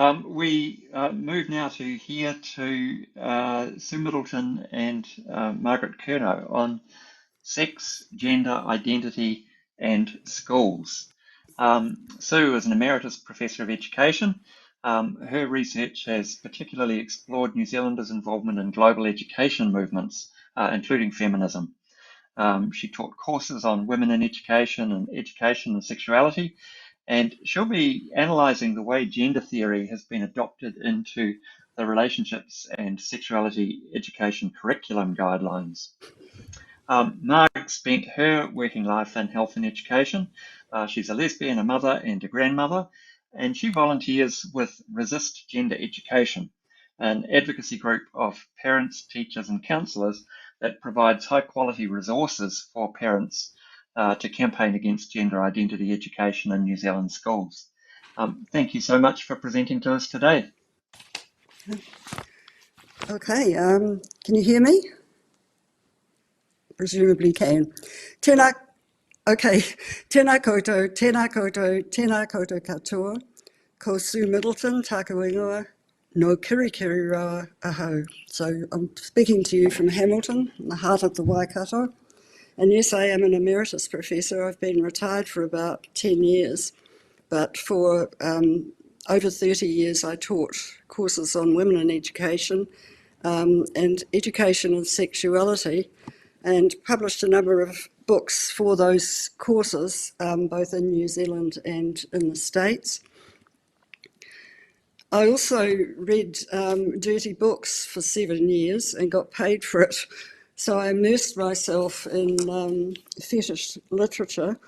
We move now to here to Sue Middleton and Margaret Curnow on sex, gender, identity, and schools. Sue is an emeritus professor of education. Her research has particularly explored New Zealanders' involvement in global education movements, including feminism. She taught courses on women in education and sexuality, and she'll be analysing the way gender theory has been adopted into the relationships and sexuality education curriculum guidelines. Margaret spent her working life in health and education. She's a lesbian, a mother, and a grandmother, and she volunteers with Resist Gender Education, an advocacy group of parents, teachers, and counsellors that provides high quality resources for parents to campaign against gender identity education in New Zealand schools. Thank you so much for presenting to us today. Okay, can you hear me? Presumably can. Tēnā, okay, tēnā koutou, tēnā koutou, tēnā koutou katoa, ko Sue Middleton, tāku ingoa, no kirikiri rawa aho. So I'm speaking to you from Hamilton, in the heart of the Waikato. And yes, I am an emeritus professor. I've been retired for about 10 years, but for over 30 years I taught courses on women in education and education and sexuality, and published a number of books for those courses, both in New Zealand and in the States. I also read dirty books for 7 years and got paid for it. So I immersed myself in fetish literature.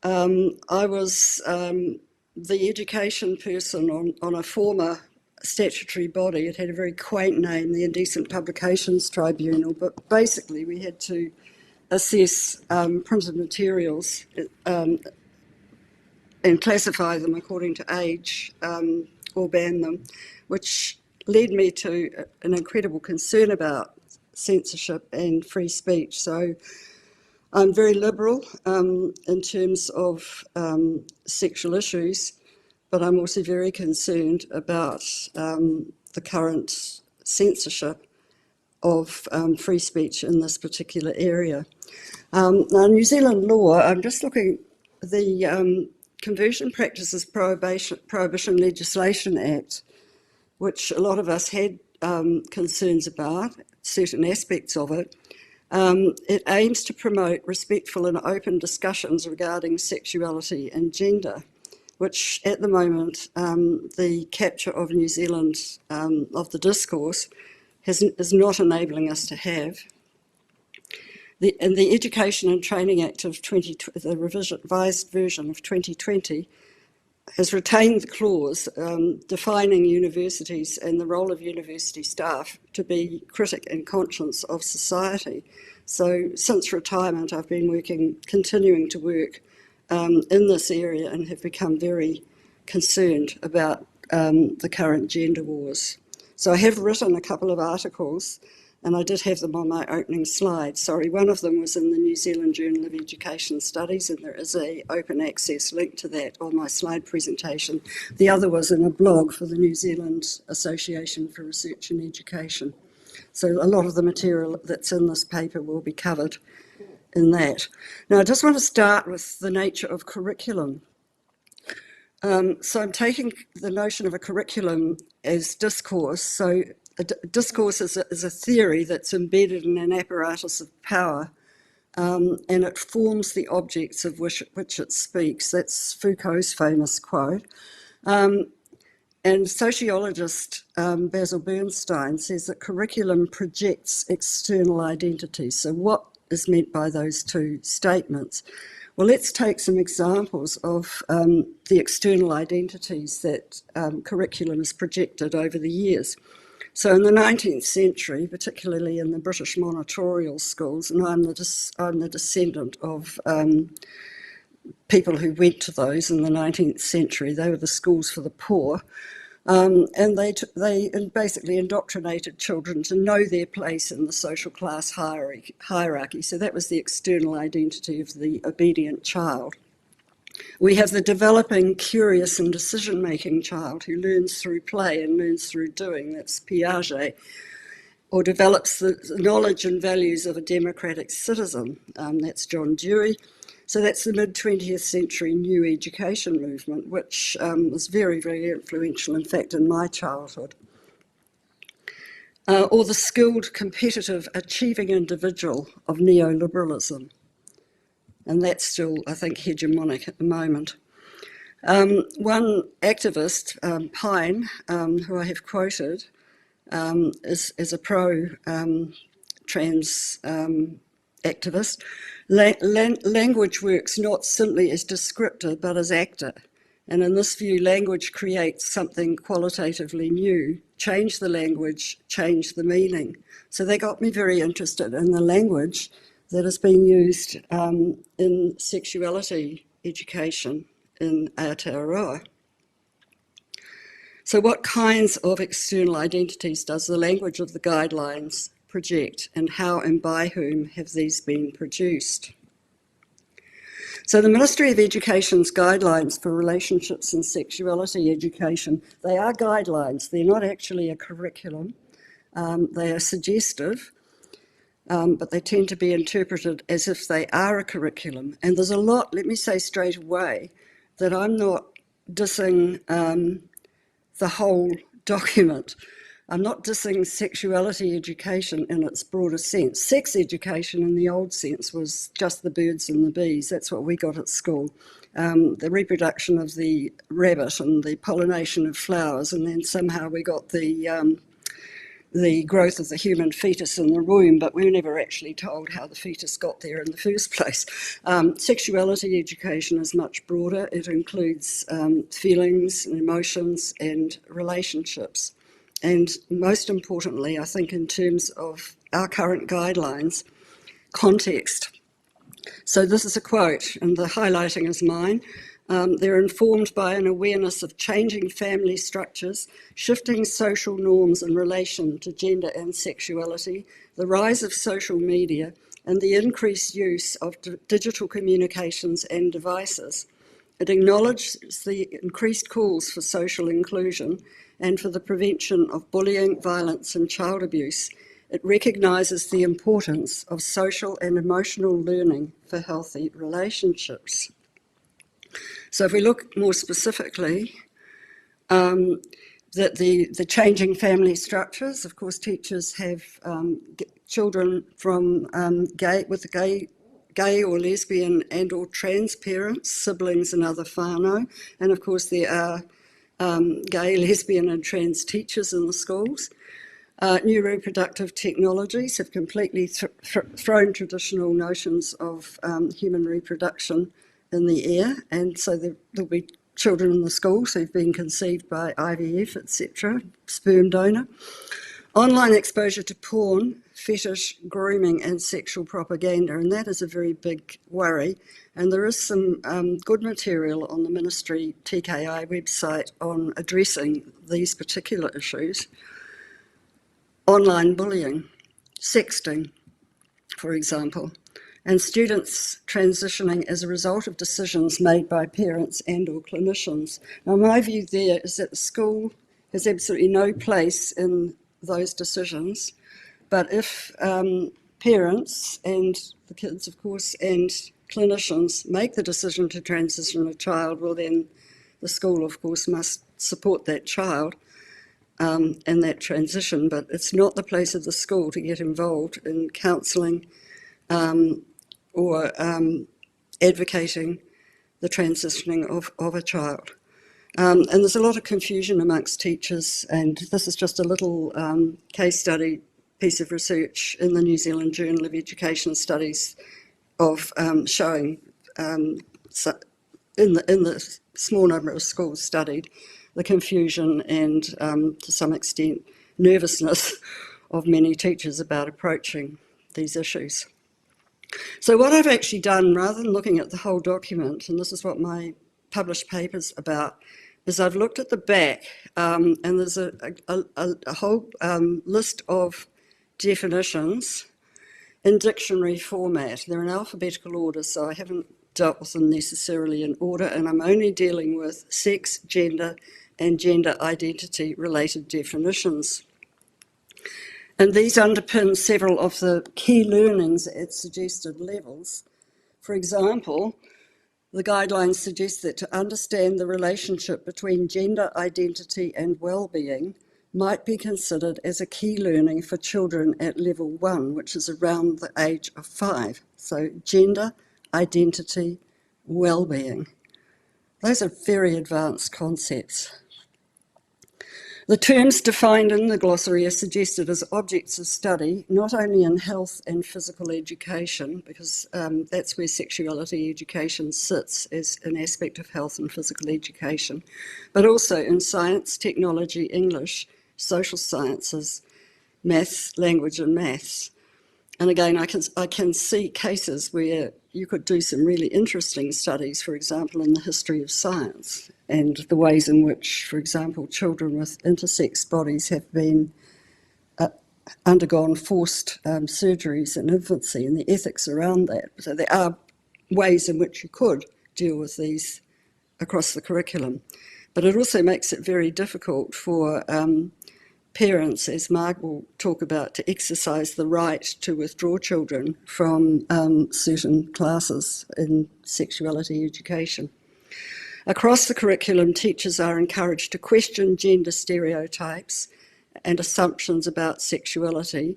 I was the education person on a former statutory body. It had a very quaint name, the Indecent Publications Tribunal, but basically we had to assess printed materials and classify them according to age or ban them, which led me to an incredible concern about censorship and free speech. So I'm very liberal in terms of sexual issues, but I'm also very concerned about the current censorship of free speech in this particular area. Now, New Zealand law, I'm just looking, the Conversion Practices Prohibition Legislation Act, which a lot of us had concerns about, certain aspects of it, it aims to promote respectful and open discussions regarding sexuality and gender, which at the moment the capture of New Zealand of the discourse is not enabling us to have. The Education and Training Act of the revised version of 2020 has retained the clause defining universities and the role of university staff to be critic and conscience of society. So since retirement, I've been continuing to work in this area and have become very concerned about the current gender wars. So I have written a couple of articles, and I did have them on my opening slide. Sorry, one of them was in the New Zealand Journal of Education Studies, and there is an open access link to that on my slide presentation. The other was in a blog for the New Zealand Association for Research and Education. So a lot of the material that's in this paper will be covered in that. Now, I just want to start with the nature of curriculum. So I'm taking the notion of a curriculum as discourse. So a discourse is a theory that's embedded in an apparatus of power, and it forms the objects of which it speaks. That's Foucault's famous quote. And sociologist Basil Bernstein says that curriculum projects external identities. So what is meant by those two statements? Well, let's take some examples of the external identities that curriculum has projected over the years. So in the 19th century, particularly in the British monitorial schools, and I'm the descendant of people who went to those in the 19th century, they were the schools for the poor, and they basically indoctrinated children to know their place in the social class hierarchy. So that was the external identity of the obedient child. We have the developing, curious and decision-making child who learns through play and learns through doing, that's Piaget, or develops the knowledge and values of a democratic citizen, that's John Dewey. So that's the mid-20th century new education movement, which was very, very influential, in fact, in my childhood. Or the skilled, competitive, achieving individual of neoliberalism. And that's still, I think, hegemonic at the moment. One activist, Pine, who I have quoted, is a pro-trans activist. Language works not simply as descriptor, but as actor. And in this view, language creates something qualitatively new. Change the language, change the meaning. So they got me very interested in the language that is being used in sexuality education in Aotearoa. So what kinds of external identities does the language of the guidelines project, and how and by whom have these been produced? So the Ministry of Education's guidelines for relationships and sexuality education, they are guidelines, they're not actually a curriculum. They are suggestive, but they tend to be interpreted as if they are a curriculum. And there's a lot, let me say straight away, that I'm not dissing the whole document. I'm not dissing sexuality education in its broader sense. Sex education in the old sense was just the birds and the bees. That's what we got at school. The reproduction of the rabbit and the pollination of flowers, and then somehow we got the growth of the human fetus in the womb, but we were never actually told how the fetus got there in the first place. Sexuality education is much broader. It includes feelings and emotions and relationships. And most importantly, I think in terms of our current guidelines, context. So this is a quote, and the highlighting is mine. They're informed by an awareness of changing family structures, shifting social norms in relation to gender and sexuality, the rise of social media, and the increased use of digital communications and devices. It acknowledges the increased calls for social inclusion and for the prevention of bullying, violence, and child abuse. It recognises the importance of social and emotional learning for healthy relationships. So if we look more specifically, that the changing family structures, of course, teachers have children from gay or lesbian and or trans parents, siblings and other whānau, and of course there are gay, lesbian and trans teachers in the schools. New reproductive technologies have completely thrown traditional notions of human reproduction in the air, and so there'll be children in the schools who've been conceived by IVF, etc., sperm donor. Online exposure to porn, fetish, grooming and sexual propaganda, and that is a very big worry. And there is some good material on the Ministry TKI website on addressing these particular issues. Online bullying, sexting, for example, and students transitioning as a result of decisions made by parents and or clinicians. Now, my view there is that the school has absolutely no place in those decisions, but if parents and the kids, of course, and clinicians make the decision to transition a child, well then the school, of course, must support that child and that transition, but it's not the place of the school to get involved in counselling or advocating the transitioning of a child. And there's a lot of confusion amongst teachers, and this is just a little case study piece of research in the New Zealand Journal of Education Studies of showing in the small number of schools studied the confusion and to some extent nervousness of many teachers about approaching these issues. So what I've actually done, rather than looking at the whole document, and this is what my published paper's about, is I've looked at the back and there's a whole list of definitions in dictionary format. They're in alphabetical order, so I haven't dealt with them necessarily in order, and I'm only dealing with sex, gender, and gender identity related definitions. And these underpin several of the key learnings at suggested levels. For example, the guidelines suggest that to understand the relationship between gender identity and well-being might be considered as a key learning for children at level 1, which is around the age of 5. So gender, identity, well-being. Those are very advanced concepts. The terms defined in the glossary are suggested as objects of study, not only in health and physical education, because that's where sexuality education sits as an aspect of health and physical education, but also in science, technology, English, social sciences, maths, language and maths. And again, I can see cases where you could do some really interesting studies, for example, in the history of science and the ways in which, for example, children with intersex bodies have been undergone forced surgeries in infancy and the ethics around that. So there are ways in which you could deal with these across the curriculum. But it also makes it very difficult for parents, as Marg will talk about, to exercise the right to withdraw children from certain classes in sexuality education. Across the curriculum, teachers are encouraged to question gender stereotypes and assumptions about sexuality,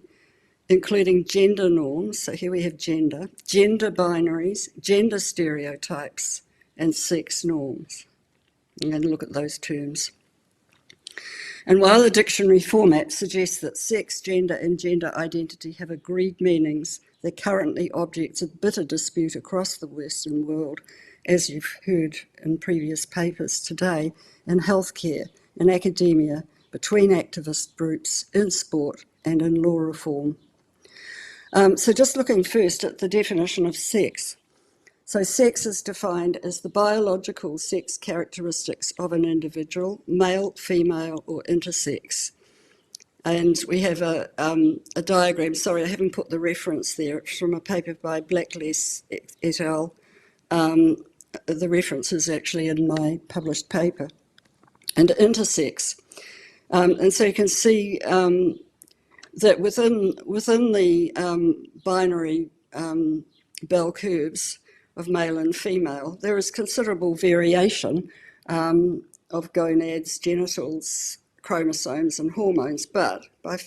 including gender norms, so here we have gender binaries, gender stereotypes, and sex norms. I'm going to look at those terms. And while the dictionary format suggests that sex, gender, and gender identity have agreed meanings, they're currently objects of bitter dispute across the Western world, as you've heard in previous papers today, in healthcare, in academia, between activist groups, in sport, and in law reform. So just looking first at the definition of sex. So sex is defined as the biological sex characteristics of an individual, male, female, or intersex. And we have a diagram, sorry, I haven't put the reference there, it's from a paper by Blackless et al. The reference is actually in my published paper. And intersex. And so you can see that within the binary bell curves of male and female, there is considerable variation of gonads, genitals, chromosomes and hormones, but by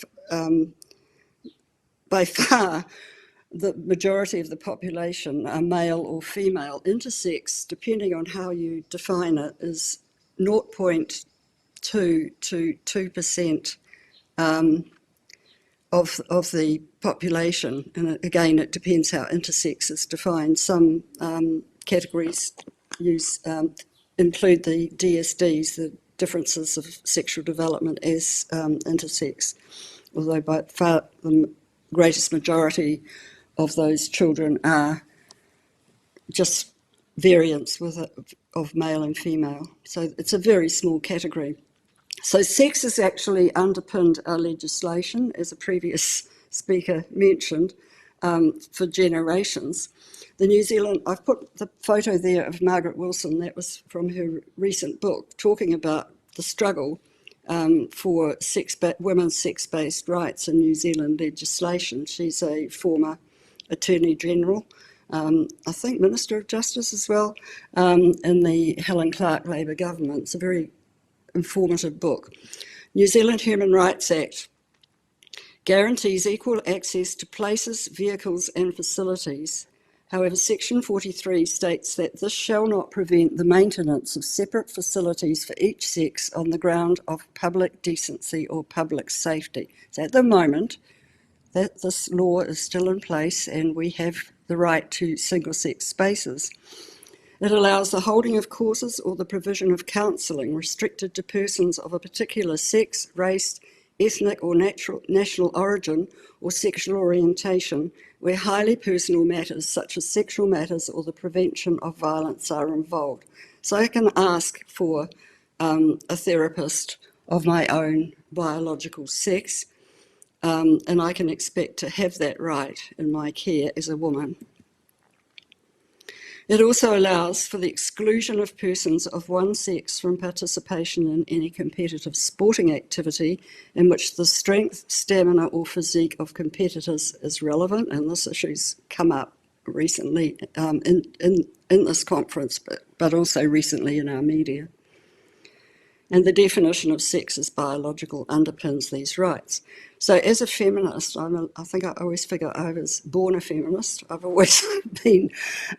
far the majority of the population are male or female. Intersex, depending on how you define it, is 0.2 to 2% of the population. And again, it depends how intersex is defined. Some categories include the DSDs, the differences of sexual development, as intersex, although by far the greatest majority of those children are just variants of male and female. So it's a very small category. So sex has actually underpinned our legislation, as a previous speaker mentioned, for generations. The New Zealand, I've put the photo there of Margaret Wilson, that was from her recent book, talking about the struggle for women's sex-based rights in New Zealand legislation. She's a former Attorney General, I think Minister of Justice as well, in the Helen Clark Labor government. It's a very informative book. New Zealand Human Rights Act guarantees equal access to places, vehicles and facilities. However, Section 43 states that this shall not prevent the maintenance of separate facilities for each sex on the ground of public decency or public safety. So at the moment, that this law is still in place and we have the right to single-sex spaces. It allows the holding of courses or the provision of counselling restricted to persons of a particular sex, race, ethnic or national origin or sexual orientation where highly personal matters such as sexual matters or the prevention of violence are involved. So I can ask for a therapist of my own biological sex, and I can expect to have that right in my care as a woman. It also allows for the exclusion of persons of one sex from participation in any competitive sporting activity in which the strength, stamina or physique of competitors is relevant, and this issue's come up recently in this conference, but also recently in our media. And the definition of sex as biological underpins these rights. So as a feminist, I think I always figure I was born a feminist. I've always been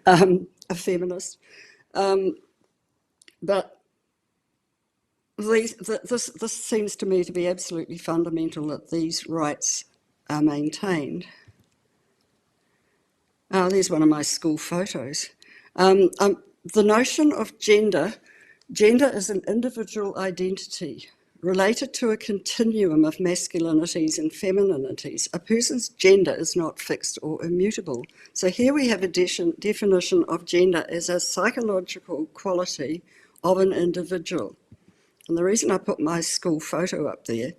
a feminist. But this seems to me to be absolutely fundamental, that these rights are maintained. There's one of my school photos. The notion of gender is an individual identity related to a continuum of masculinities and femininities. A person's gender is not fixed or immutable. So here we have a definition of gender as a psychological quality of an individual. And the reason I put my school photo up there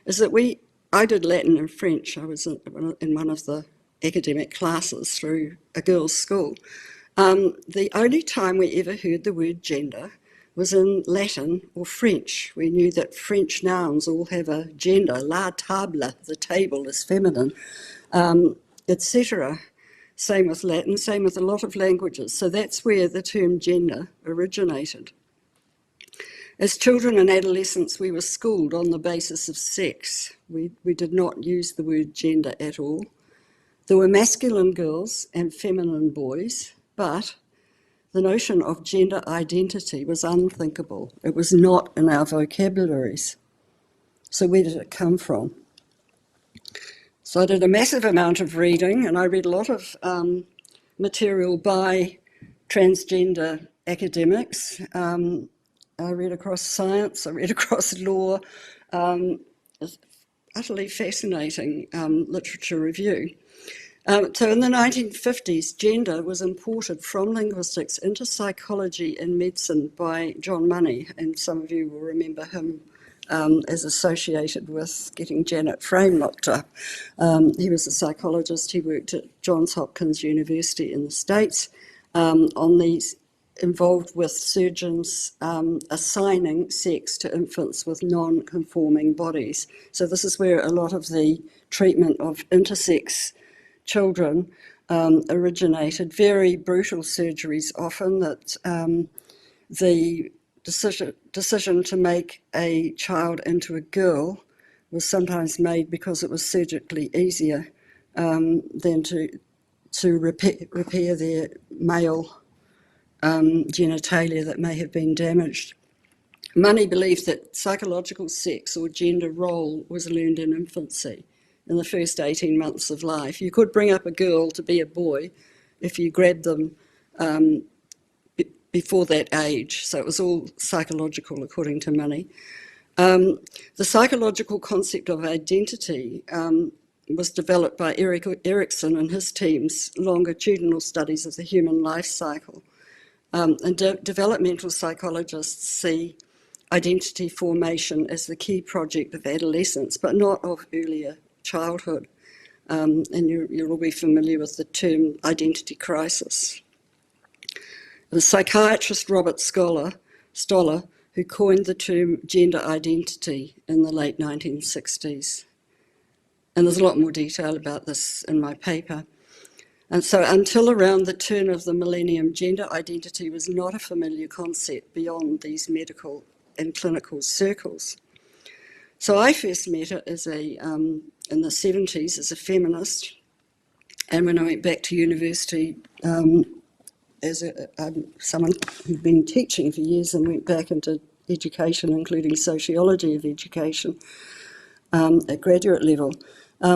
is that I did Latin and French. I was in one of the academic classes through a girls' school. The only time we ever heard the word gender was in Latin or French. We knew that French nouns all have a gender. La table, the table, is feminine, etc. Same with Latin, same with a lot of languages. So that's where the term gender originated. As children and adolescents, we were schooled on the basis of sex. We did not use the word gender at all. There were masculine girls and feminine boys, but the notion of gender identity was unthinkable. It was not in our vocabularies. So where did it come from? So I did a massive amount of reading, and I read a lot of material by transgender academics. I read across science, I read across law. It's utterly fascinating literature review. So in the 1950s, gender was imported from linguistics into psychology and medicine by John Money, and some of you will remember him as associated with getting Janet Frame locked up. He was a psychologist. He worked at Johns Hopkins University in the States on these, involved with surgeons assigning sex to infants with non-conforming bodies. So this is where a lot of the treatment of intersex children originated. Very brutal surgeries often, that the decision to make a child into a girl was sometimes made because it was surgically easier than to repair their male genitalia that may have been damaged. Money believed that psychological sex or gender role was learned in infancy, in the first 18 months of life. You could bring up a girl to be a boy if you grabbed them before that age. So it was all psychological, according to Money. The psychological concept of identity was developed by Erik Erikson and his team's longitudinal studies of the human life cycle. And developmental psychologists see identity formation as the key project of adolescence, but not of earlier childhood. And you'll all be familiar with the term identity crisis. The psychiatrist Robert Stoller, who coined the term gender identity in the late 1960s. And there's a lot more detail about this in my paper. And so until around the turn of the millennium, gender identity was not a familiar concept beyond these medical and clinical circles. So I first met it as in the 70s as a feminist, and when I went back to university as someone who'd been teaching for years and went back into education, including sociology of education at graduate level.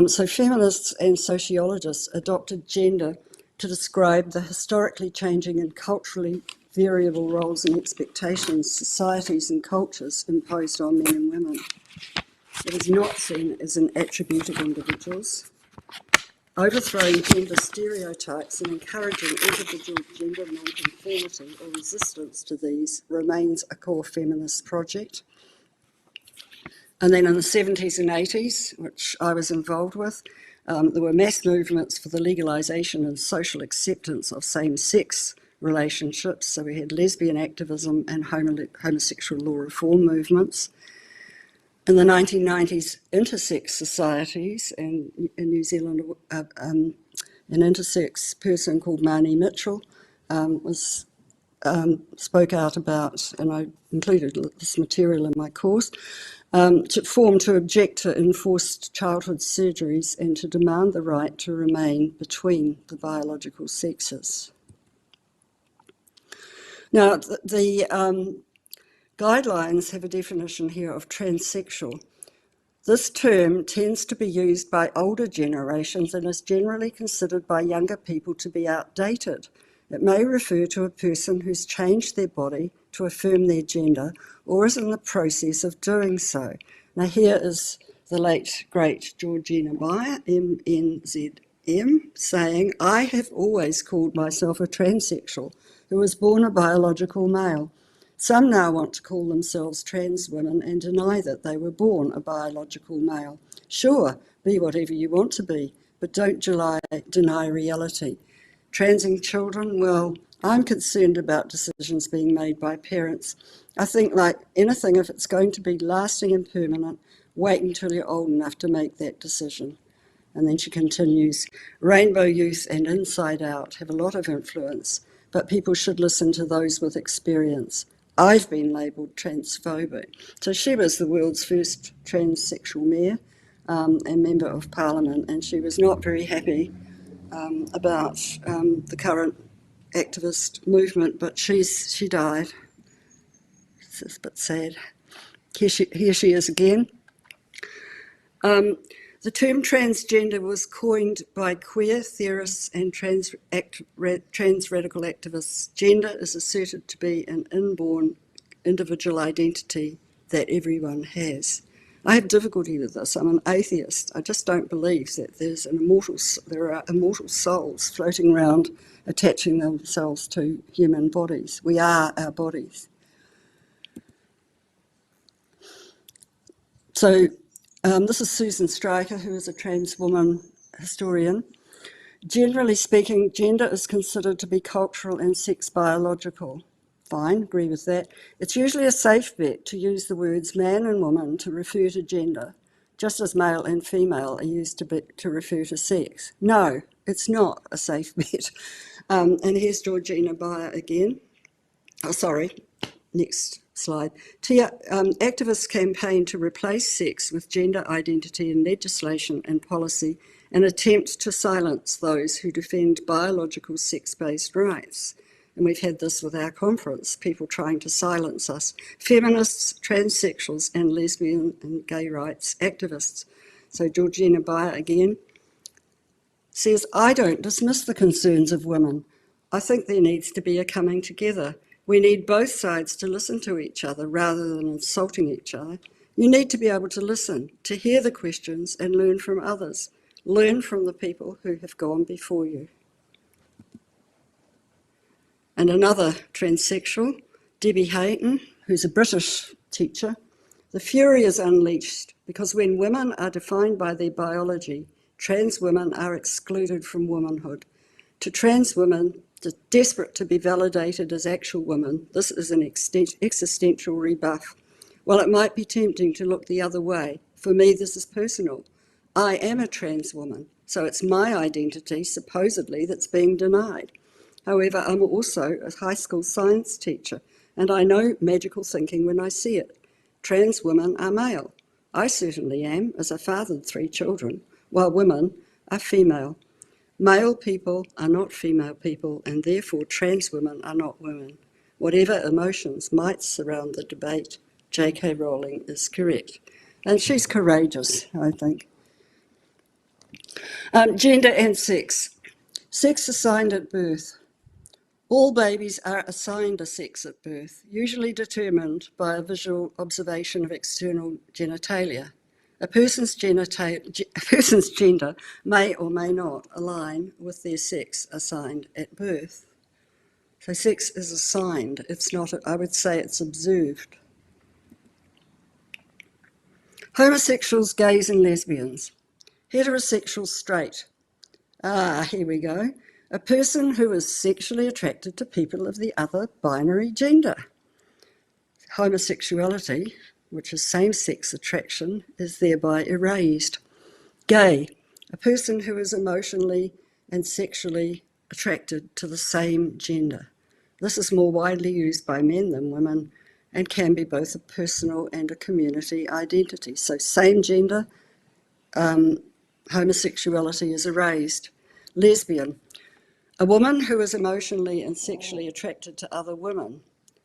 So feminists and sociologists adopted gender to describe the historically changing and culturally variable roles and expectations societies and cultures imposed on men and women. It is not seen as an attribute of individuals. Overthrowing gender stereotypes and encouraging individual gender nonconformity or resistance to these remains a core feminist project. And then in the 70s and 80s, which I was involved with, there were mass movements for the legalisation and social acceptance of same-sex relationships. So we had lesbian activism and homosexual law reform movements. In the 1990s, intersex societies, and in New Zealand, an intersex person called Marnie Mitchell spoke out about, and I included this material in my course, to object to enforced childhood surgeries and to demand the right to remain between the biological sexes. Now, the guidelines have a definition here of transsexual. This term tends to be used by older generations and is generally considered by younger people to be outdated. It may refer to a person who's changed their body to affirm their gender or is in the process of doing so. Now here is the late, great Georgina Meyer, MNZM, saying, "I have always called myself a transsexual who was born a biological male. Some now want to call themselves trans women and deny that they were born a biological male. Sure, be whatever you want to be, but don't deny reality. Transing children, well, I'm concerned about decisions being made by parents. I think, like anything, if it's going to be lasting and permanent, wait until you're old enough to make that decision." And then she continues, "Rainbow Youth and Inside Out have a lot of influence, but people should listen to those with experience. I've been labelled transphobic." So she was the world's first transsexual mayor and member of parliament, and she was not very happy about the current activist movement, but she died. It's a bit sad. Here she is again. The term transgender was coined by queer theorists and trans radical activists. Gender is asserted to be an inborn individual identity that everyone has. I have difficulty with this. I'm an atheist. I just don't believe that there are immortal souls floating around attaching themselves to human bodies. We are our bodies. So this is Susan Stryker, who is a trans woman historian. Generally speaking, gender is considered to be cultural and sex biological. Fine, agree with that. It's usually a safe bet to use the words man and woman to refer to gender, just as male and female are used to refer to sex. No, it's not a safe bet. And here's Georgina Meyer again. Oh, sorry, next slide. Activists campaign to replace sex with gender identity in legislation and policy and attempt to silence those who defend biological sex-based rights. And we've had this with our conference, people trying to silence us. Feminists, transsexuals, and lesbian and gay rights activists. So Georgina Meyer again says, "I don't dismiss the concerns of women. I think there needs to be a coming together. We need both sides to listen to each other rather than insulting each other. You need to be able to listen, to hear the questions and learn from others. Learn from the people who have gone before you." And another transsexual, Debbie Hayton, who's a British teacher, "The fury is unleashed because when women are defined by their biology, trans women are excluded from womanhood. To trans women, desperate to be validated as actual women, this is an existential rebuff. While it might be tempting to look the other way, for me this is personal. I am a trans woman, so it's my identity, supposedly, that's being denied. However, I'm also a high school science teacher, and I know magical thinking when I see it. Trans women are male. I certainly am, as I fathered 3 children, while women are female. Male people are not female people, and therefore trans women are not women. Whatever emotions might surround the debate, J.K. Rowling is correct." And she's courageous, I think. Gender and sex. Sex assigned at birth. All babies are assigned a sex at birth, usually determined by a visual observation of external genitalia. A person's gender may or may not align with their sex assigned at birth. So sex is assigned, it's not, I would say it's observed. Homosexuals, gays and lesbians. Heterosexual straight. Here we go. A person who is sexually attracted to people of the other binary gender. Homosexuality, which is same-sex attraction, is thereby erased. Gay, a person who is emotionally and sexually attracted to the same gender. This is more widely used by men than women and can be both a personal and a community identity. So same gender, homosexuality is erased. Lesbian, a woman who is emotionally and sexually attracted to other women.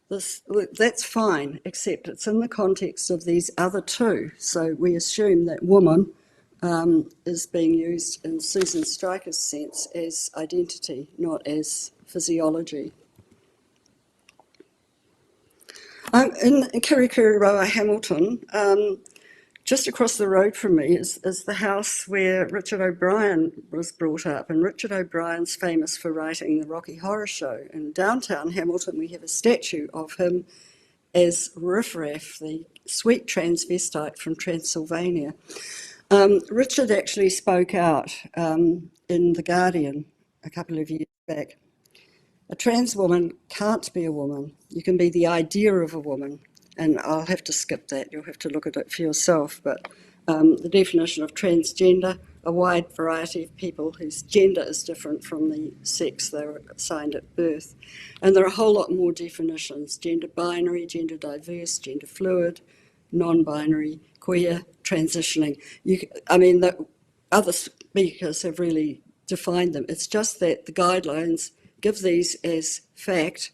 That's fine, except it's in the context of these other two. So we assume that woman is being used in Susan Stryker's sense as identity, not as physiology. In Kirikiriroa, Hamilton, just across the road from me is the house where Richard O'Brien was brought up, and Richard O'Brien's famous for writing the Rocky Horror Show. In downtown Hamilton, we have a statue of him as Riff Raff, the sweet transvestite from Transylvania. Richard actually spoke out in The Guardian a couple of years back. A trans woman can't be a woman. You can be the idea of a woman. And I'll have to skip that. You'll have to look at it for yourself. But the definition of transgender, a wide variety of people whose gender is different from the sex they were assigned at birth. And there are a whole lot more definitions: gender binary, gender diverse, gender fluid, non-binary, queer, transitioning. The other speakers have really defined them. It's just that the guidelines give these as fact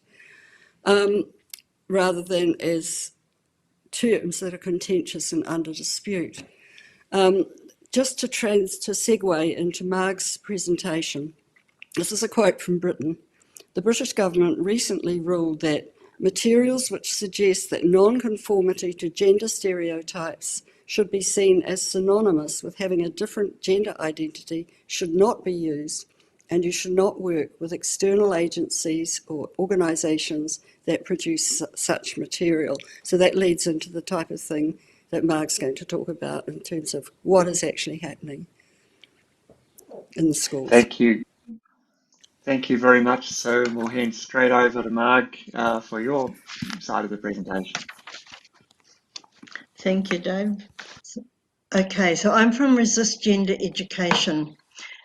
rather than as terms that are contentious and under dispute. Just to segue into Marg's presentation, this is a quote from Britain. The British government recently ruled that materials which suggest that non-conformity to gender stereotypes should be seen as synonymous with having a different gender identity should not be used, and you should not work with external agencies or organisations that produce such material. So that leads into the type of thing that Mark's going to talk about in terms of what is actually happening in the schools. Thank you. Thank you very much. So we'll hand straight over to Marg for your side of the presentation. Thank you, Dave. Okay, so I'm from Resist Gender Education,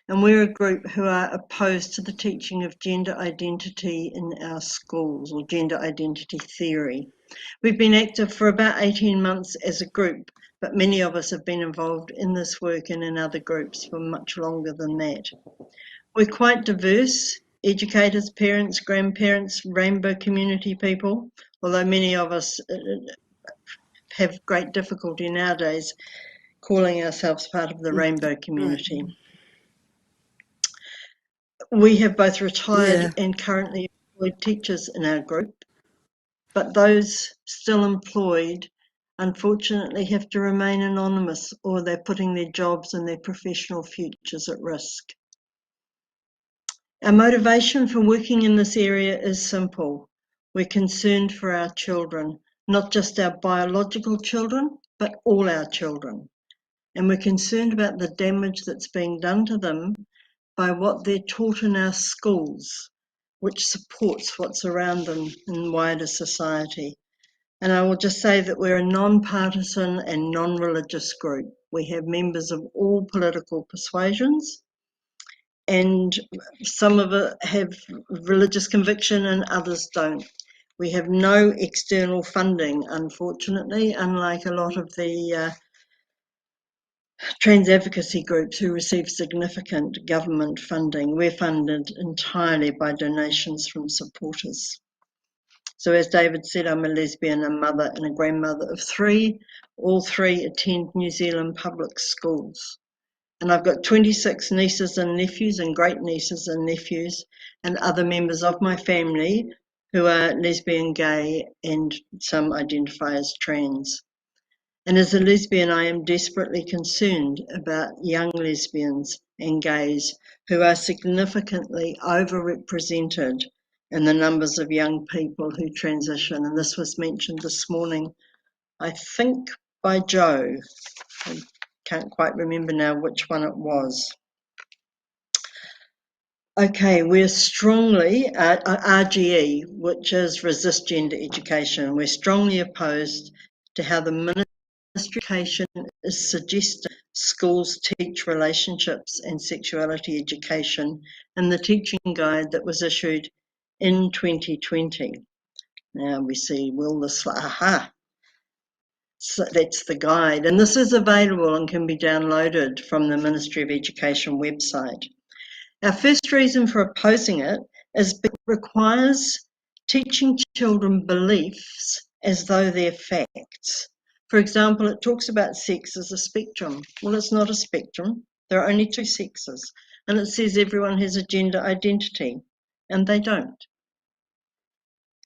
and we're a group who are opposed to the teaching of gender identity in our schools, or gender identity theory. We've been active for about 18 months as a group, but many of us have been involved in this work and in other groups for much longer than that. We're quite diverse: educators, parents, grandparents, rainbow community people, although many of us have great difficulty nowadays calling ourselves part of the rainbow community. Right. We have both retired and currently employed teachers in our group, but those still employed unfortunately have to remain anonymous, or they're putting their jobs and their professional futures at risk. Our motivation for working in this area is simple. We're concerned for our children, not just our biological children, but all our children. And we're concerned about the damage that's being done to them by what they're taught in our schools, which supports what's around them in wider society. And I will just say that we're a non-partisan and non-religious group. We have members of all political persuasions, and some of it have religious conviction and others don't. We have no external funding, unfortunately, unlike a lot of the trans advocacy groups who receive significant government funding. We're funded entirely by donations from supporters. So as David said, I'm a lesbian, a mother and a grandmother of three. All three attend New Zealand public schools. And I've got 26 nieces and nephews and great nieces and nephews and other members of my family who are lesbian, gay, and some identify as trans. And as a lesbian, I am desperately concerned about young lesbians and gays who are significantly overrepresented in the numbers of young people who transition. And this was mentioned this morning, I think, by Joe. I can't quite remember now which one it was. Okay, we're strongly, RGE, which is Resist Gender Education, we're strongly opposed to how the Ministry of Education is suggesting schools teach relationships and sexuality education in the teaching guide that was issued in 2020. Now we see, so that's the guide, and this is available and can be downloaded from the Ministry of Education website. Our first reason for opposing it is it requires teaching children beliefs as though they're facts. For example, it talks about sex as a spectrum. Well, it's not a spectrum. There are only two sexes. And it says everyone has a gender identity, and they don't.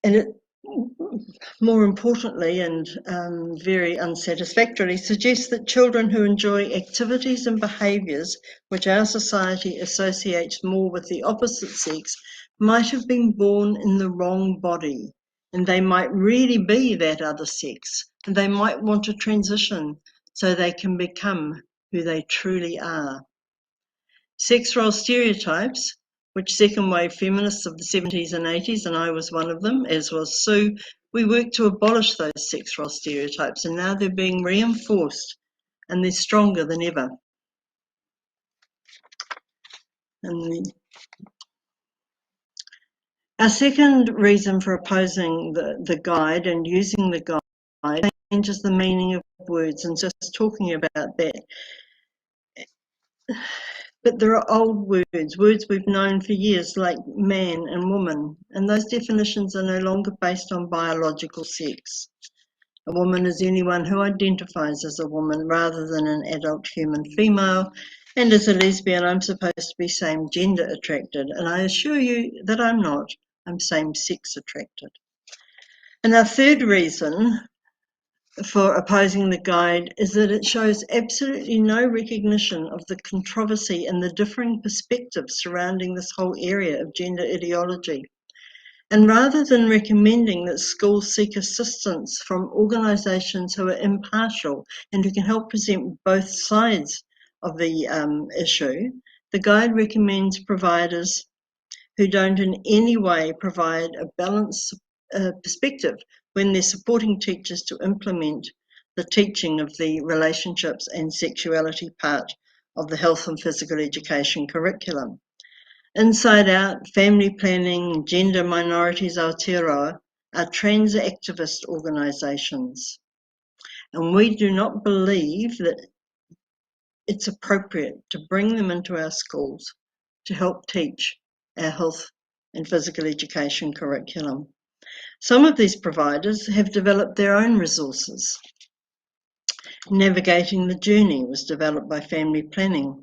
And it, more importantly and very unsatisfactorily, suggests that children who enjoy activities and behaviours which our society associates more with the opposite sex might have been born in the wrong body, and they might really be that other sex, and they might want to transition so they can become who they truly are. Sex role stereotypes, which second wave feminists of the 70s and 80s, and I was one of them, as was Sue, we worked to abolish those sex role stereotypes, and now they're being reinforced and they're stronger than ever. Our second reason for opposing the guide and using the guide changes the meaning of words, and just talking about that. But there are old words we've known for years, like man and woman, and those definitions are no longer based on biological sex. A woman is anyone who identifies as a woman rather than an adult human female, and as a lesbian, I'm supposed to be same gender attracted, and I assure you that I'm not. I'm same sex attracted. And our third reason for opposing the guide is that it shows absolutely no recognition of the controversy and the differing perspectives surrounding this whole area of gender ideology. And rather than recommending that schools seek assistance from organisations who are impartial and who can help present both sides of the issue, the guide recommends providers who don't in any way provide a balanced perspective when they're supporting teachers to implement the teaching of the relationships and sexuality part of the health and physical education curriculum. Inside Out, Family Planning, Gender Minorities Aotearoa are trans activist organisations. And we do not believe that it's appropriate to bring them into our schools to help teach our health and physical education curriculum. Some of these providers have developed their own resources. Navigating the Journey was developed by Family Planning.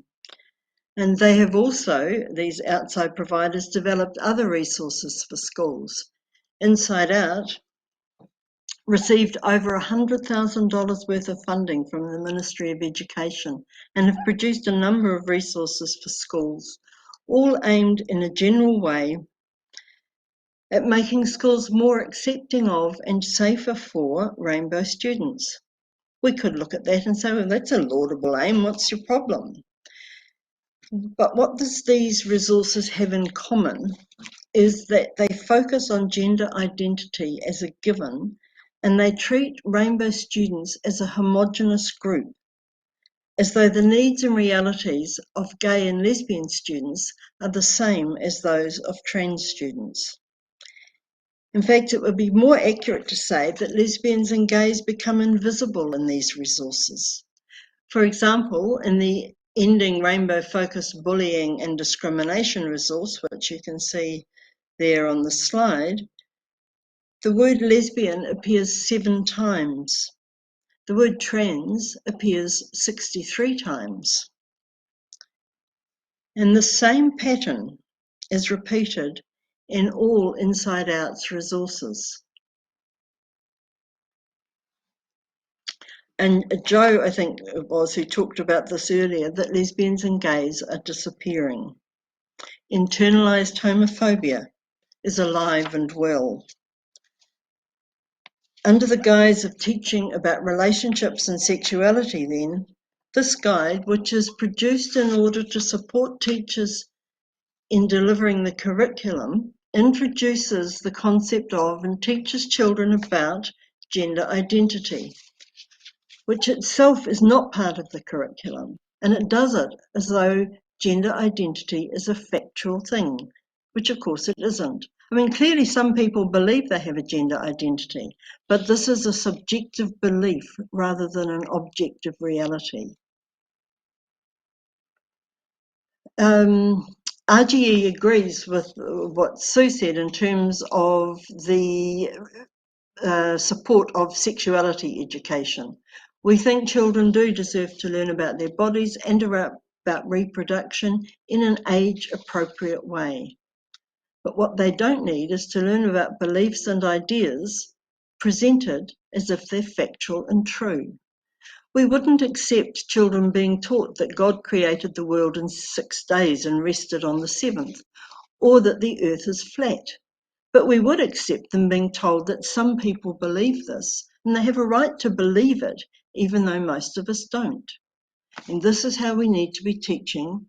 And they have also, these outside providers, developed other resources for schools. Inside Out received over $100,000 worth of funding from the Ministry of Education and have produced a number of resources for schools, all aimed in a general way at making schools more accepting of and safer for rainbow students. We could look at that and say, well, that's a laudable aim, what's your problem? But what these resources have in common is that they focus on gender identity as a given, and they treat rainbow students as a homogenous group, as though the needs and realities of gay and lesbian students are the same as those of trans students. In fact, it would be more accurate to say that lesbians and gays become invisible in these resources. For example, in the Ending Rainbow-Focused Bullying and Discrimination resource, which you can see there on the slide, the word lesbian appears 7 times. The word trans appears 63 times. And the same pattern is repeated in all Inside Out's resources. And Joe, I think it was, who talked about this earlier, that lesbians and gays are disappearing. Internalized homophobia is alive and well. Under the guise of teaching about relationships and sexuality then, this guide, which is produced in order to support teachers in delivering the curriculum introduces the concept of and teaches children about gender identity, which itself is not part of the curriculum, and it does it as though gender identity is a factual thing, which of course it isn't. I mean, clearly some people believe they have a gender identity, but this is a subjective belief rather than an objective reality. RGE agrees with what Sue said in terms of the support of sexuality education. We think children do deserve to learn about their bodies and about reproduction in an age-appropriate way. But what they don't need is to learn about beliefs and ideas presented as if they're factual and true. We wouldn't accept children being taught that God created the world in 6 days and rested on the 7th, or that the earth is flat. But we would accept them being told that some people believe this, and they have a right to believe it, even though most of us don't. And this is how we need to be teaching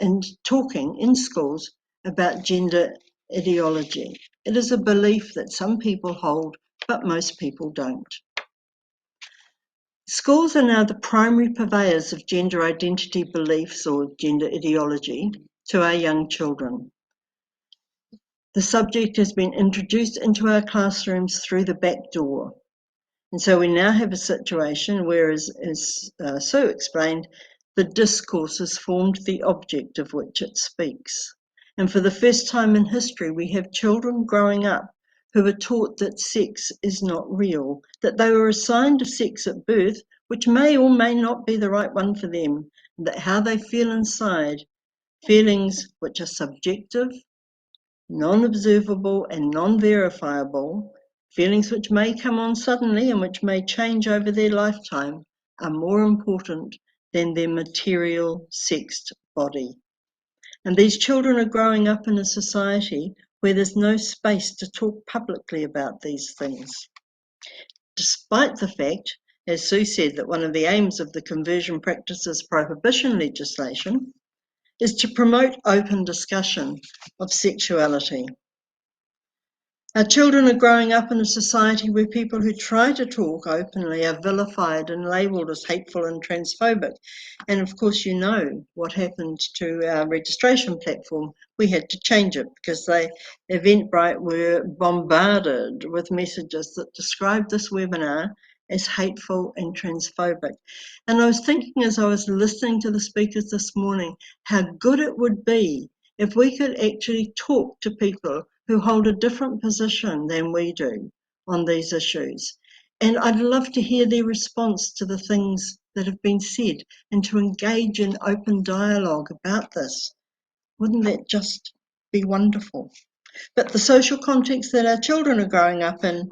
and talking in schools about gender ideology. It is a belief that some people hold, but most people don't. Schools are now the primary purveyors of gender identity beliefs or gender ideology to our young children. The subject has been introduced into our classrooms through the back door. And so we now have a situation where, as Sue explained, the discourse has formed the object of which it speaks. And for the first time in history, we have children growing up who are taught that sex is not real, that they were assigned a sex at birth, which may or may not be the right one for them, and that how they feel inside, feelings which are subjective, non-observable and non-verifiable, feelings which may come on suddenly and which may change over their lifetime, are more important than their material sexed body. And these children are growing up in a society where there's no space to talk publicly about these things. Despite the fact, as Sue said, that one of the aims of the conversion practices prohibition legislation is to promote open discussion of sexuality. Our children are growing up in a society where people who try to talk openly are vilified and labelled as hateful and transphobic. And of course, you know what happened to our registration platform. We had to change it because Eventbrite were bombarded with messages that described this webinar as hateful and transphobic. And I was thinking as I was listening to the speakers this morning, how good it would be if we could actually talk to people who hold a different position than we do on these issues. And I'd love to hear their response to the things that have been said and to engage in open dialogue about this. Wouldn't that just be wonderful? But the social context that our children are growing up in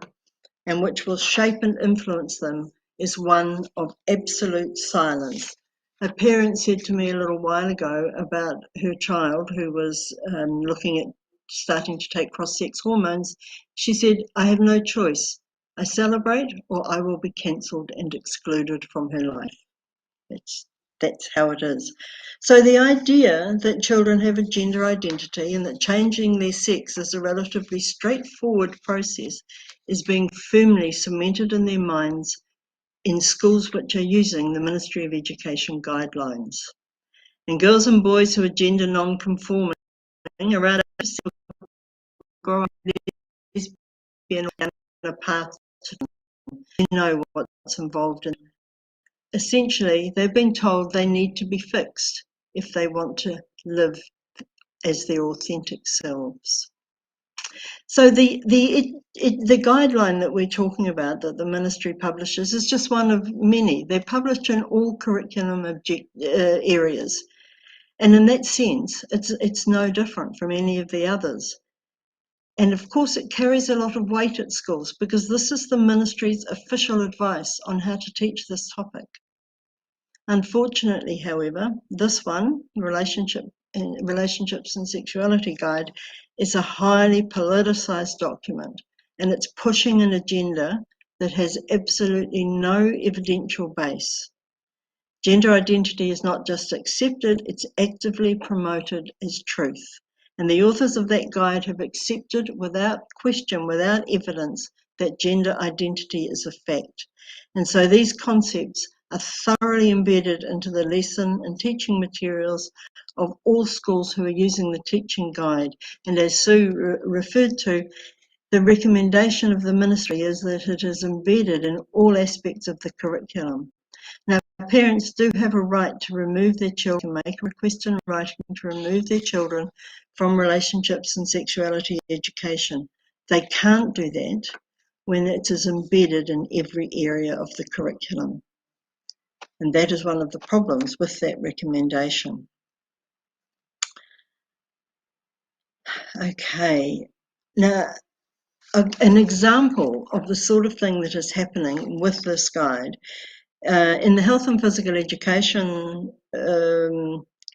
and which will shape and influence them is one of absolute silence. A parent said to me a little while ago about her child who was looking at starting to take cross-sex hormones. She said, I have no choice. I celebrate or I will be cancelled and excluded from her life. That's how it is. So the idea that children have a gender identity and that changing their sex is a relatively straightforward process is being firmly cemented in their minds in schools which are using the Ministry of Education guidelines. And girls and boys who are gender non-conforming, around 8% grow up lesbian on a path to know what's involved in. Essentially, they've been told they need to be fixed if they want to live as their authentic selves. So the guideline that we're talking about that the ministry publishes is just one of many. They're published in all curriculum areas. And in that sense, it's no different from any of the others. And of course, it carries a lot of weight at schools because this is the ministry's official advice on how to teach this topic. Unfortunately, however, this one, Relationships and Sexuality Guide, is a highly politicised document, and it's pushing an agenda that has absolutely no evidential base. Gender identity is not just accepted, it's actively promoted as truth. And the authors of that guide have accepted without question, without evidence, that gender identity is a fact. And so these concepts are thoroughly embedded into the lesson and teaching materials of all schools who are using the teaching guide. And as Sue referred to, the recommendation of the ministry is that it is embedded in all aspects of the curriculum. Now, parents do have a right to remove their children, make a request in writing to remove their children from relationships and sexuality education. They can't do that when it is embedded in every area of the curriculum. And that is one of the problems with that recommendation. Okay, now an example of the sort of thing that is happening with this guide in the health and physical education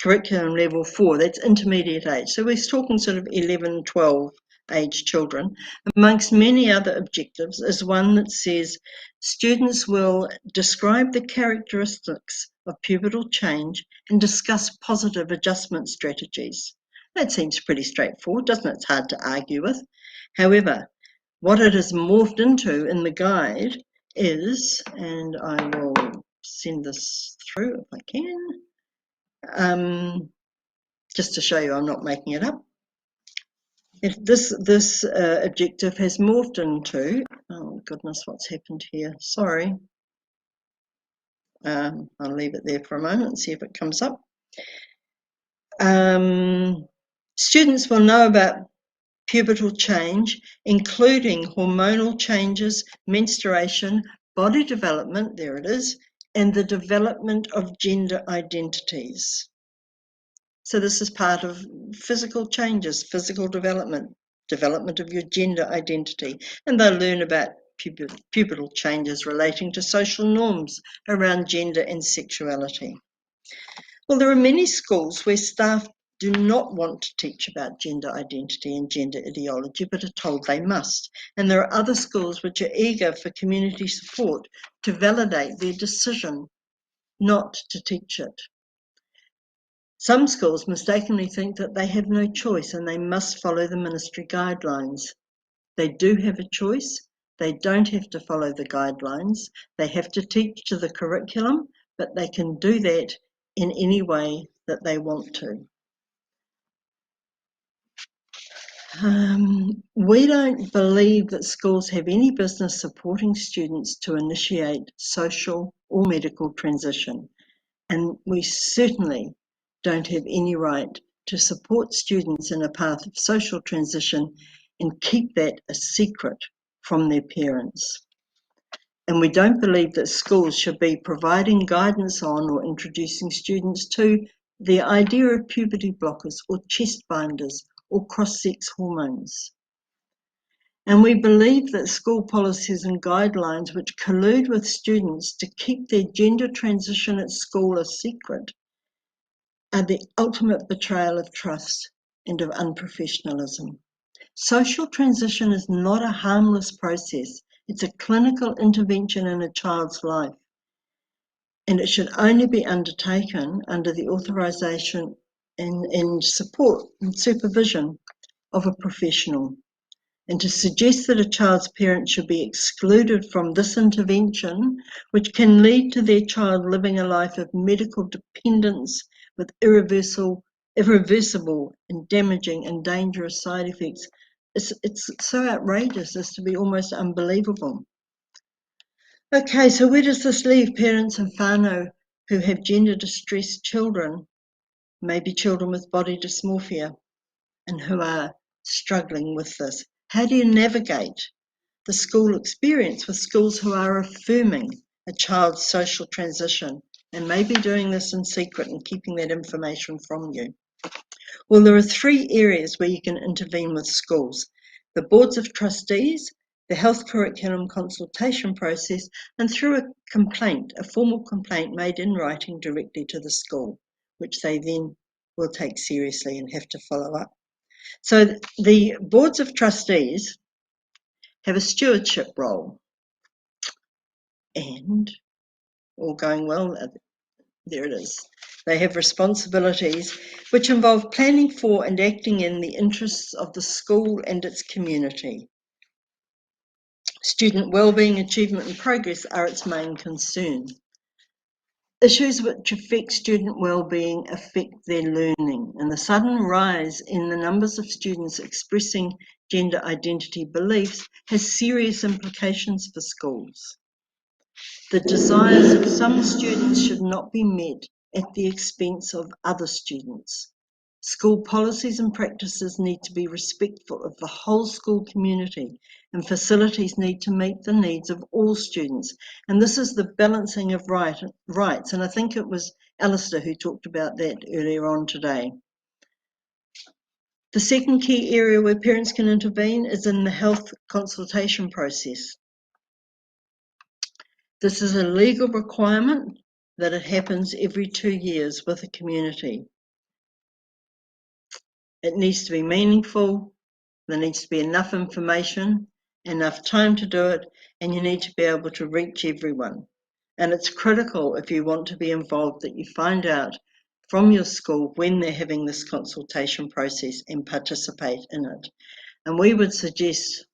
curriculum level 4, that's intermediate age. So we're talking sort of 11, 12 age children. Amongst many other objectives is one that says students will describe the characteristics of pubertal change and discuss positive adjustment strategies. That seems pretty straightforward, doesn't it? It's hard to argue with. However, what it has morphed into in the guide is, and I will send this through if I can, just to show you I'm not making it up. This objective has morphed into, oh goodness, what's happened here? Sorry. I'll leave it there for a moment and see if it comes up. Students will know about pubertal change, including hormonal changes, menstruation, body development, there it is, and the development of gender identities. So this is part of physical changes, physical development of your gender identity, and they'll learn about pubertal changes relating to social norms around gender and sexuality. Well, there are many schools where staff do not want to teach about gender identity and gender ideology, but are told they must. And there are other schools which are eager for community support to validate their decision not to teach it. Some schools mistakenly think that they have no choice and they must follow the ministry guidelines. They do have a choice. They don't have to follow the guidelines. They have to teach to the curriculum, but they can do that in any way that they want to. We don't believe that schools have any business supporting students to initiate social or medical transition, and we certainly don't have any right to support students in a path of social transition and keep that a secret from their parents. And we don't believe that schools should be providing guidance on or introducing students to the idea of puberty blockers or chest binders or cross-sex hormones. And we believe that school policies and guidelines which collude with students to keep their gender transition at school a secret are the ultimate betrayal of trust and of unprofessionalism. Social transition is not a harmless process. It's a clinical intervention in a child's life, and it should only be undertaken under the authorisation and support and supervision of a professional. And to suggest that a child's parent should be excluded from this intervention, which can lead to their child living a life of medical dependence with irreversible and damaging and dangerous side effects, it's so outrageous as to be almost unbelievable. Okay, so where does this leave parents and whānau who have gender-distressed children, maybe children with body dysmorphia, and who are struggling with this? How do you navigate the school experience with schools who are affirming a child's social transition and maybe doing this in secret and keeping that information from you? Well, there are 3 areas where you can intervene with schools: the boards of trustees, the health curriculum consultation process, and through a complaint, a formal complaint made in writing directly to the school, which they then will take seriously and have to follow up. So the boards of trustees have a stewardship role, and all going well, there it is. They have responsibilities which involve planning for and acting in the interests of the school and its community. Student wellbeing, achievement and progress are its main concern. Issues which affect student wellbeing affect their learning, and the sudden rise in the numbers of students expressing gender identity beliefs has serious implications for schools. The desires of some students should not be met at the expense of other students. School policies and practices need to be respectful of the whole school community, and facilities need to meet the needs of all students. And this is the balancing of rights, and I think it was Alistair who talked about that earlier on today. The second key area where parents can intervene is in the health consultation process. This is a legal requirement that it happens every 2 years with a community. It needs to be meaningful, there needs to be enough information, enough time to do it, and you need to be able to reach everyone. And it's critical, if you want to be involved, that you find out from your school when they're having this consultation process and participate in it. And we would suggest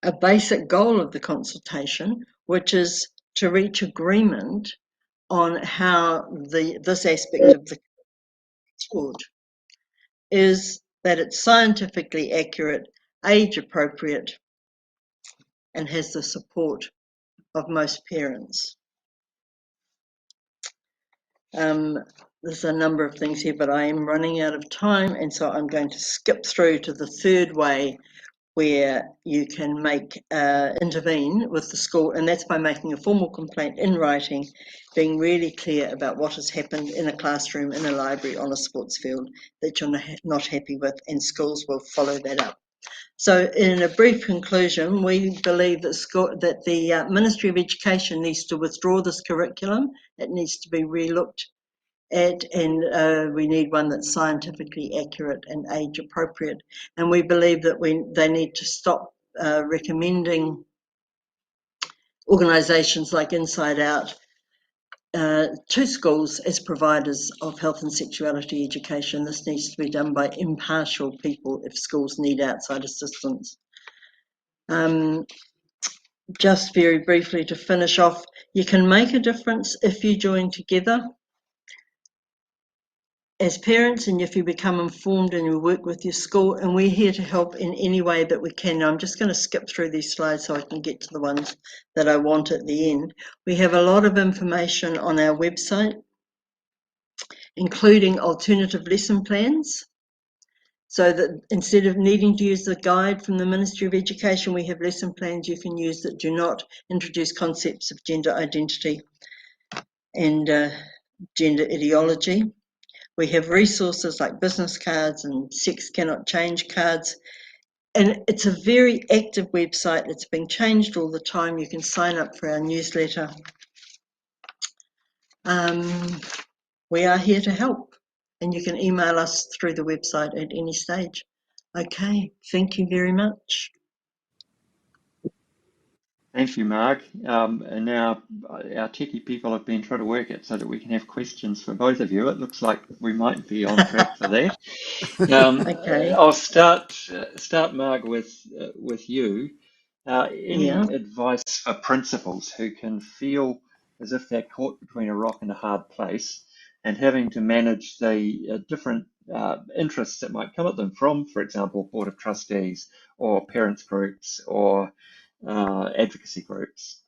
a basic goal of the consultation, which is to reach agreement on how this aspect of the taught, is that it's scientifically accurate, age appropriate, and has the support of most parents. There's a number of things here, but I am running out of time, and so I'm going to skip through to the third way where you can intervene with the school, and that's by making a formal complaint in writing, being really clear about what has happened in a classroom, in a library, on a sports field that you're not happy with, and schools will follow that up. So in a brief conclusion, we believe that the Ministry of Education needs to withdraw this curriculum. It needs to be relooked at, and we need one that's scientifically accurate and age appropriate. And we believe that they need to stop recommending organisations like Inside Out to schools as providers of health and sexuality education. This needs to be done by impartial people if schools need outside assistance. Just very briefly to finish off, you can make a difference if you join together as parents, and if you become informed and you work with your school, and we're here to help in any way that we can. Now, I'm just going to skip through these slides so I can get to the ones that I want at the end. We have a lot of information on our website, including alternative lesson plans, so that instead of needing to use the guide from the Ministry of Education, we have lesson plans you can use that do not introduce concepts of gender identity and gender ideology. We have resources like business cards and sex cannot change cards. And it's a very active website. It's being changed all the time. You can sign up for our newsletter. We are here to help, and you can email us through the website at any stage. Okay, thank you very much. Thank you, Mark. And now our techie people have been trying to work it so that we can have questions for both of you. It looks like we might be on track for that. Okay. I'll start, Mark, with you. Any advice for principals who can feel as if they're caught between a rock and a hard place and having to manage the different interests that might come at them from, for example, Board of Trustees or parents groups or advocacy groups?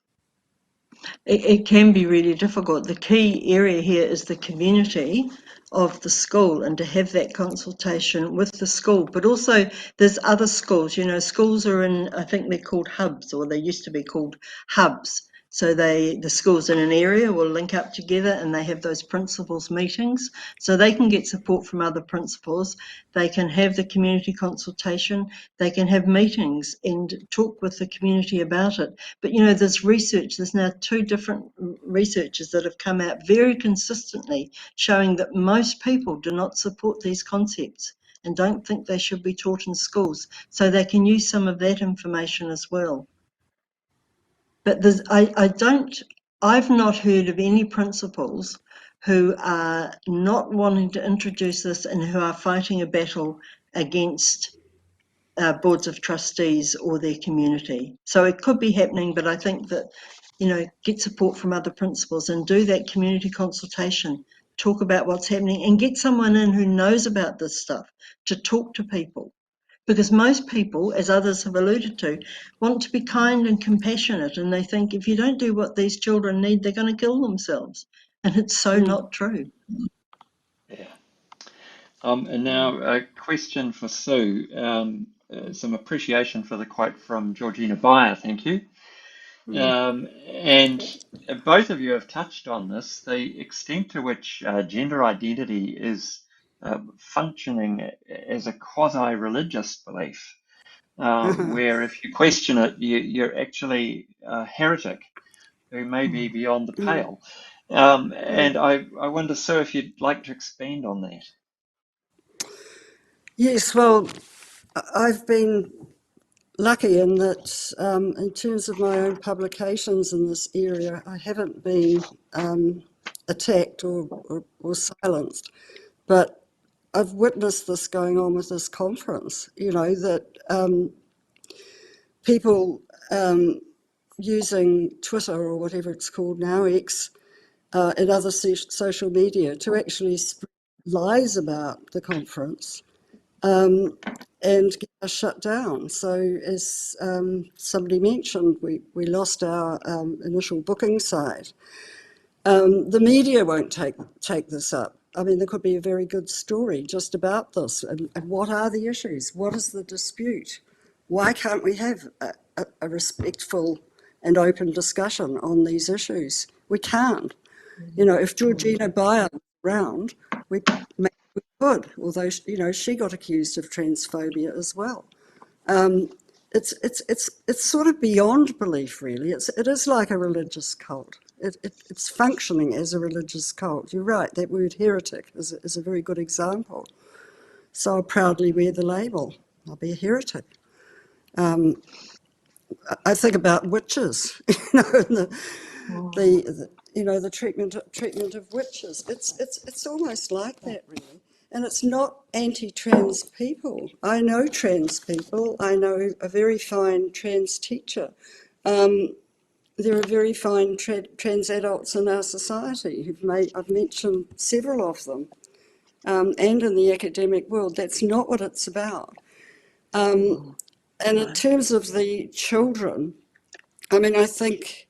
It can be really difficult. The key area here is the community of the school, and to have that consultation with the school. But also there's other schools, schools are in, I think they're called hubs, or they used to be called hubs. So the schools in an area will link up together and they have those principals meetings, so they can get support from other principals. They can have the community consultation, they can have meetings and talk with the community about it. But there's research, there's now 2 different researchers that have come out very consistently showing that most people do not support these concepts and don't think they should be taught in schools, so they can use some of that information as well. But I've not heard of any principals who are not wanting to introduce this and who are fighting a battle against boards of trustees or their community. So it could be happening, but I think that, get support from other principals and do that community consultation, talk about what's happening and get someone in who knows about this stuff to talk to people. Because most people, as others have alluded to, want to be kind and compassionate, and they think if you don't do what these children need, they're going to kill themselves. And it's so not true. Yeah. And now a question for Sue. Some appreciation for the quote from Georgina Beyer, thank you. And both of you have touched on this, the extent to which gender identity is functioning as a quasi-religious belief, where if you question it, you're actually a heretic who may be beyond the pale. And I wonder, Sue, if you'd like to expand on that. Yes, well, I've been lucky in that in terms of my own publications in this area, I haven't been attacked or silenced, but I've witnessed this going on with this conference, that people using Twitter or whatever it's called now, X, and other social media to actually spread lies about the conference and get us shut down. So as somebody mentioned, we lost our initial booking site. The media won't take this up. I mean, there could be a very good story just about this. And what are the issues? What is the dispute? Why can't we have a respectful and open discussion on these issues? We can't. If Georgina Beyer was around, we could, although, she got accused of transphobia as well. It's sort of beyond belief, really. It is like a religious cult. It's functioning as a religious cult. You're right, that word heretic is a very good example. So I'll proudly wear the label. I'll be a heretic. I think about witches, and the treatment of witches. It's almost like that, really. And it's not anti-trans people. I know trans people. I know a very fine trans teacher. There are very fine trans adults in our society I've mentioned several of them, and in the academic world. That's not what it's about. And in terms of the children, I mean, I think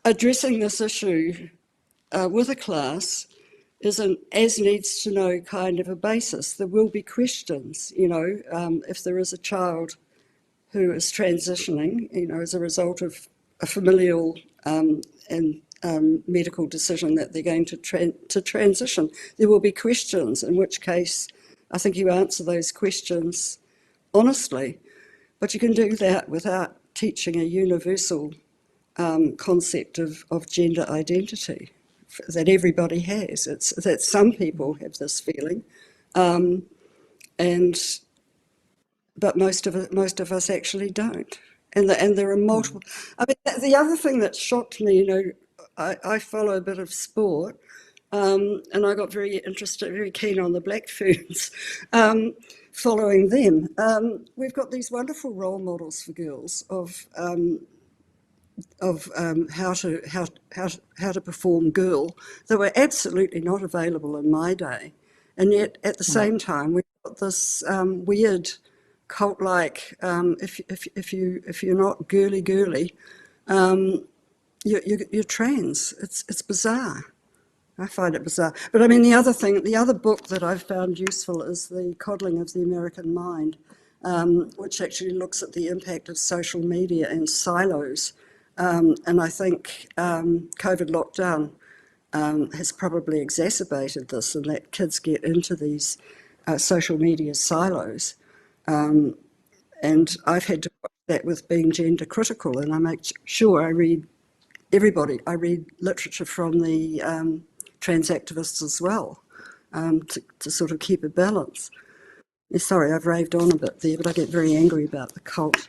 addressing this issue with a class is an as needs to know kind of a basis. There will be questions, if there is a child who is transitioning, as a result of a familial and medical decision that they're going to transition, there will be questions, in which case I think you answer those questions honestly. But you can do that without teaching a universal concept of gender identity that everybody has. It's that some people have this feeling, but most of us actually don't. And there are multiple. I mean, the other thing that shocked me, I follow a bit of sport, and I got very interested, very keen on the Black Ferns, following them. We've got these wonderful role models for girls of how to perform girl that were absolutely not available in my day, and yet at the same time we've got this weird cult-like if you're not girly, you're trans. It's bizarre. I find it bizarre. But I mean, the other book that I've found useful is The Coddling of the American Mind, which actually looks at the impact of social media and silos. And I think COVID lockdown has probably exacerbated this, and that kids get into these social media silos. And I've had to watch that with being gender critical, and I make sure I read literature from the trans activists as well, to sort of keep a balance. Sorry, I've raved on a bit there, but I get very angry about the cult.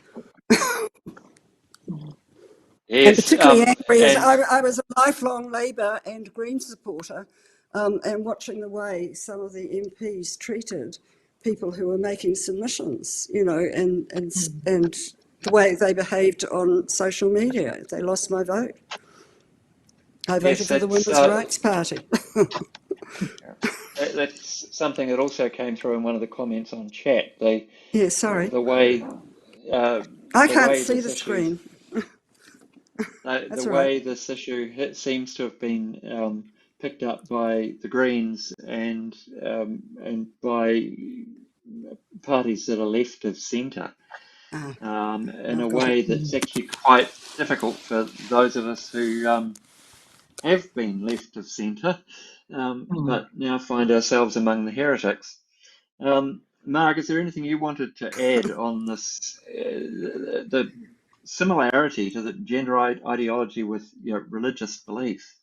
And Yes, particularly angry as and I was a lifelong Labour and Green supporter, and watching the way some of the MPs treated people who were making submissions, and the way they behaved on social media. They lost my vote. I voted yes, for the Women's Rights Party. that's something that also came through in one of the comments on chat. Yeah, sorry. The way I the can't way see this the issue screen. the That's all right. way this issue seems to have been picked up by the Greens and by parties that are left of centre in a Got it. way that's actually quite difficult for those of us who have been left of centre, but now find ourselves among the heretics. Mark, is there anything you wanted to add on this, the similarity to the gender ideology with religious belief?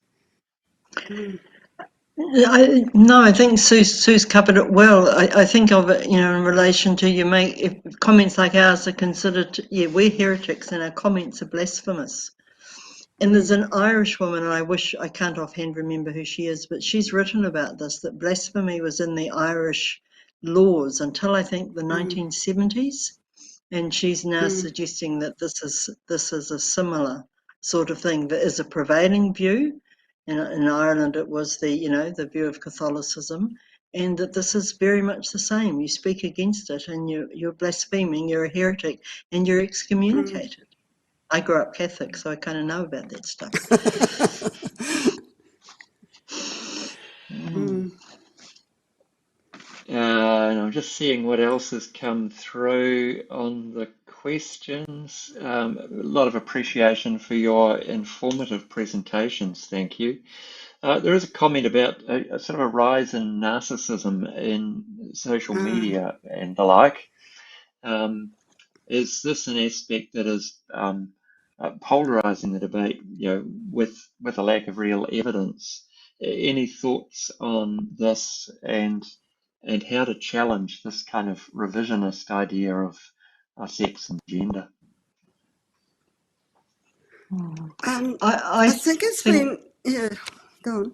No, I think Sue's covered it well. I think of it, in relation to if comments like ours are considered, we're heretics and our comments are blasphemous. And there's an Irish woman, and I can't offhand remember who she is, but she's written about this, that blasphemy was in the Irish laws until I think the 1970s. And she's now suggesting that this is a similar sort of thing that is a prevailing view. In Ireland, it was the view of Catholicism, and that this is very much the same. You speak against it, and you're blaspheming. You're a heretic, and you're excommunicated. I grew up Catholic, so I kind of know about that stuff. And I'm just seeing what else has come through on the questions. A lot of appreciation for your informative presentations. Thank you. There is a comment about a sort of a rise in narcissism in social media and the like. Is this an aspect that is polarizing the debate, with a lack of real evidence? Any thoughts on this and how to challenge this kind of revisionist idea of sex and gender? I I think it's think. been, go on.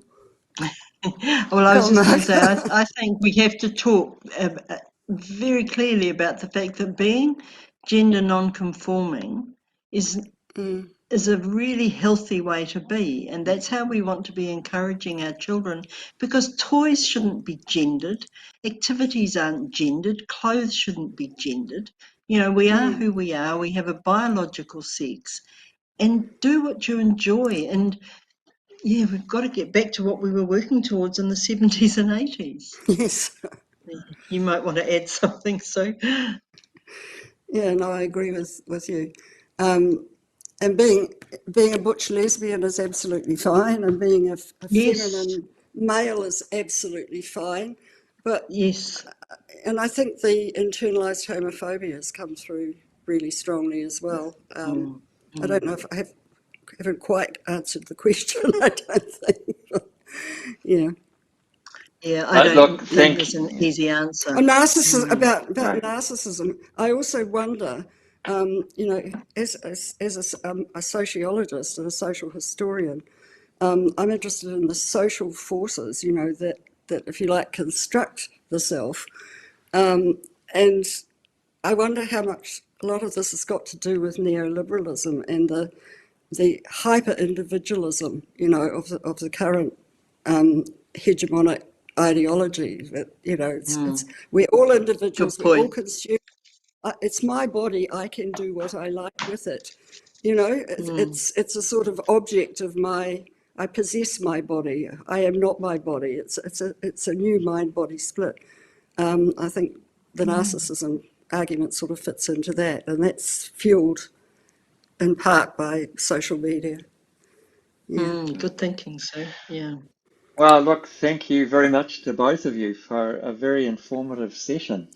Well, I Go was on, just going Mark. to say, I think we have to talk very clearly about the fact that being gender non-conforming is a really healthy way to be, and that's how we want to be encouraging our children, because toys shouldn't be gendered, activities aren't gendered, clothes shouldn't be gendered. We are who we are, we have a biological sex, and do what you enjoy. And we've got to get back to what we were working towards in the 70s and 80s. Yes. You might want to add something, Sue. Yeah, no, I agree with you. And being a butch lesbian is absolutely fine, and being a Yes, feminine male is absolutely fine. But yes. and I think the internalised homophobia has come through really strongly as well. I don't know if haven't quite answered the question. I don't think. Yeah. Yeah, I Look, don't think thank there's an you. easy answer. About Right. narcissism, I also wonder, as a sociologist and a social historian, I'm interested in the social forces, that if you like construct the self, and I wonder how much a lot of this has got to do with neoliberalism and the hyper individualism, of the current hegemonic ideology. That it's we're all Good individuals, we're all point. consumers. It's my body, I can do what I like with it. It's a sort of object of my. I possess my body. I am not my body. It's a new mind body split. I think the narcissism argument sort of fits into that, and that's fueled in part by social media. Yeah. Good thinking, Sue. Yeah. Well, look, thank you very much to both of you for a very informative session.